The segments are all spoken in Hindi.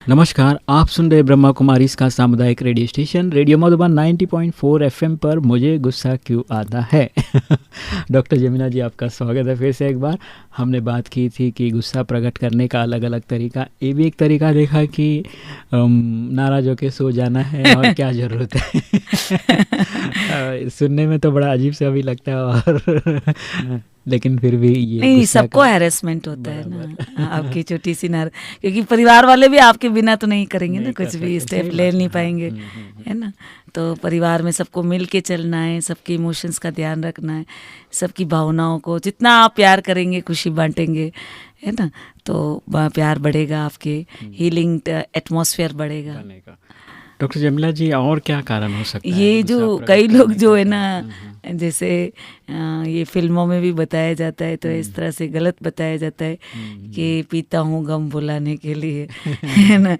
नमस्कार, आप सुन रहे ब्रह्मा कुमारी इसका सामुदायिक radio station radio Madhuban 90.4 FM पर मुझे गुस्सा क्यों आता है। डॉक्टर जमीना जी, आपका स्वागत है फिर से एक बार। हमने बात की थी कि गुस्सा प्रकट करने का अलग अलग तरीका, ये भी एक तरीका देखा कि नाराज होकर सो जाना है और क्या ज़रूरत है। सुनने में तो बड़ा अजीब सा भी लगता है और लेकिन फिर भी ये नहीं, सबको हैरेसमेंट होता है ना। आपकी छोटी सी क्योंकि परिवार वाले भी आपके बिना तो नहीं करेंगे ना, कुछ भी स्टेप ले नहीं पाएंगे, है ना। तो परिवार में सबको मिल के चलना है, सबके इमोशंस का ध्यान रखना है, सबकी भावनाओं को जितना आप प्यार करेंगे, खुशी बांटेंगे, है ना, तो प्यार बढ़ेगा, आपके हीलिंग एटमॉस्फेयर बढ़ेगा। डॉक्टर जमीला जी, और क्या कारण हो सकता है? ये जो कई लोग जो है ना, जैसे ये फिल्मों में भी बताया जाता है, तो इस तरह से गलत बताया जाता है कि पीता हूँ गम भुलाने के लिए, है ना।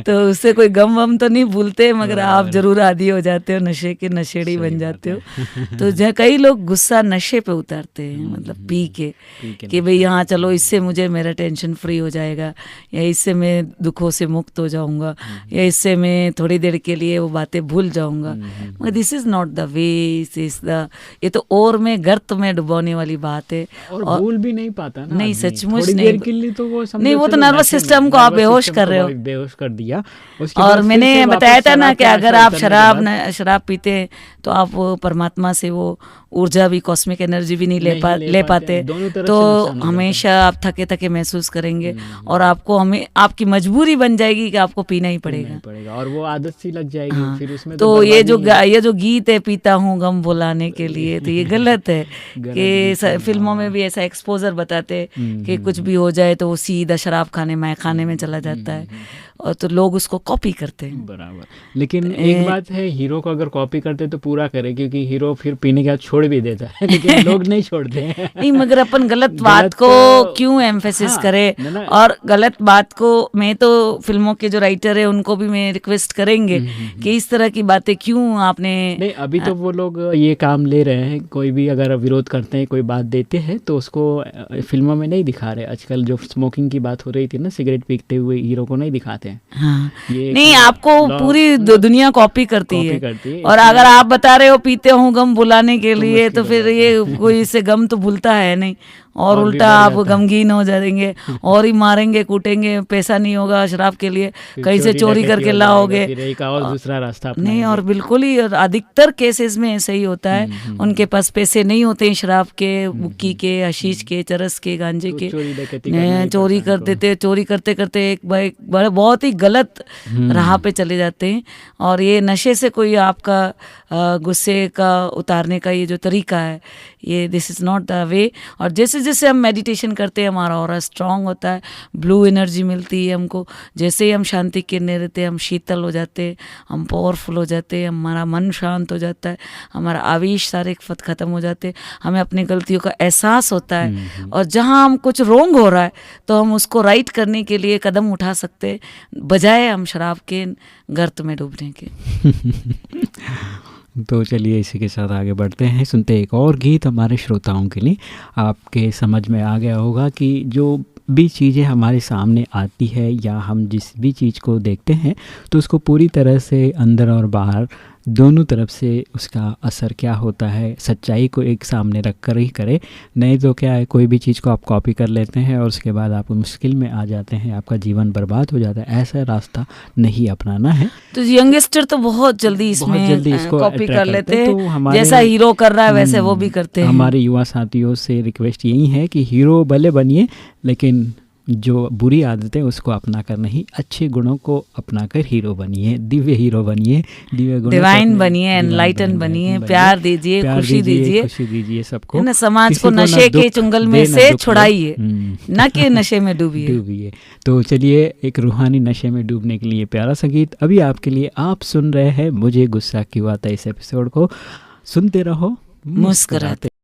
तो उससे कोई गम वम तो नहीं भूलते, मगर आप जरूर आदी हो जाते हो, नशे के नशेड़ी बन जाते हो। तो जहाँ कई लोग गुस्सा नशे पे उतारते हैं, मतलब पी के कि भाई यहाँ चलो, इससे मुझे मेरा टेंशन फ्री हो जाएगा, या इससे मैं दुखों से मुक्त हो जाऊंगा, या इससे मैं थोड़ी देर के लिए वो बातें भूल जाऊंगा। मगर this is not the way. ये तो और में गर्त में डुबोने वाली बात है, और भूल भी नहीं पाता ना। नहीं, सचमुच नहीं, तो वो तो नर्वस सिस्टम को आप बेहोश कर रहे हो, बेहोश कर दिया। और मैंने बताया था ना कि अगर आप शराब पीते हैं तो आप परमात्मा से वो ऊर्जा भी, कॉस्मिक एनर्जी भी नहीं ले पाते, तो हमेशा आप थके थके महसूस करेंगे, और आपको आपकी मजबूरी बन जाएगी कि आपको पीना ही पड़ेगा, और वो आदत सी लग जाएगी। फिर उसमें तो ये जो गीत है, पीता हूँ गम भुलाने के लिए, तो ये गलत है। कि फिल्मों में भी ऐसा एक्सपोजर बताते कि कुछ भी हो जाए तो वो सीधा शराब खाने में चला जाता है, और तो लोग उसको कॉपी करते हैं। बराबर। लेकिन एक बात है, हीरो को अगर कॉपी करते तो पूरा करे, क्योंकि हीरो फिर पीने के बाद छोड़ भी देता है, लेकिन लोग नहीं छोड़ते हैं। नहीं, मगर अपन गलत बात को क्यों एम्फेसिस करें, और गलत बात को, मैं तो फिल्मों के जो राइटर है उनको भी मैं रिक्वेस्ट करेंगे कि इस तरह की बातें क्यों आपने। नहीं, अभी तो वो लोग ये काम ले रहे हैं, कोई भी अगर विरोध करते हैं, कोई बात देते हैं तो उसको फिल्मों में नहीं दिखा रहे। आजकल जो स्मोकिंग की बात हो रही थी ना, सिगरेट पीते हुए हीरो को नहीं दिखाते हैं। हाँ, नहीं, आपको पूरी दुनिया कॉपी करती है। और अगर आप बता रहे हो पीते हो गम भुलाने के लिए, तो फिर ये कोई इससे गम तो भूलता है नहीं, और उल्टा आप गमगीन हो जाएंगे, और ही मारेंगे कूटेंगे, पैसा नहीं होगा शराब के लिए, कहीं से चोरी करके लाओगे, और दूसरा रास्ता नहीं। और बिल्कुल ही अधिकतर केसेस में ऐसे ही होता है, उनके पास पैसे नहीं होते हैं शराब के, बुक्की के, हशीश के, चरस के, गांजे के, चोरी कर देते। चोरी करते करते एक बहुत ही गलत राह पे चले जाते हैं। और ये नशे से कोई आपका गुस्से का उतारने का ये जो तरीका है, ये this is not the way. और जैसे जैसे हम मेडिटेशन करते हैं, हमारा ऑरा स्ट्रांग होता है, ब्लू एनर्जी मिलती है हमको। जैसे ही हम शांति के निर्णय रहते हैं, हम शीतल हो जाते हैं, हम पावरफुल हो जाते हैं, हमारा मन शांत हो जाता है, हमारा आवेश सारे खत्म हो जाते हैं, हमें अपनी गलतियों का एहसास होता है, और जहाँ हम कुछ रोंग हो रहा है तो हम उसको राइट करने के लिए कदम उठा सकते हैं, बजाय हम शराब के गर्त में डूबने के। तो चलिए इसी के साथ आगे बढ़ते हैं, सुनते एक और गीत हमारे श्रोताओं के लिए। आपके समझ में आ गया होगा कि जो भी चीज़ें हमारे सामने आती है, या हम जिस भी चीज़ को देखते हैं, तो उसको पूरी तरह से अंदर और बाहर दोनों तरफ से उसका असर क्या होता है, सच्चाई को एक सामने रख कर ही करें। नहीं तो क्या है, कोई भी चीज़ को आप कॉपी कर लेते हैं और उसके बाद आप मुश्किल में आ जाते हैं, आपका जीवन बर्बाद हो जाता है। ऐसा रास्ता नहीं अपनाना है। तो यंगस्टर तो बहुत जल्दी इसको कॉपी कर लेते हैं, तो जैसा हीरो कर रहा है वैसे वो भी करते हैं। हमारे युवा साथियों से रिक्वेस्ट यही है कि हीरो भले बनिए, लेकिन जो बुरी आदतें उसको अपना कर नहीं, अच्छे गुणों को अपनाकर हीरो बनिए, दिव्य हीरो बनिए, दिव्य गुणों, डिवाइन बनिए, एनलाइटन बनिए, प्यार दीजिए, खुशी दीजिए सबको, ना। समाज को नशे के चुंगल में से छुड़ाइए, न कि नशे में डूबिए। तो चलिए एक रूहानी नशे में डूबने के लिए प्यारा संगीत अभी आपके लिए। आप सुन रहे हैं मुझे गुस्सा क्यों आता है। इस एपिसोड को सुनते रहो, मुस्कुराते।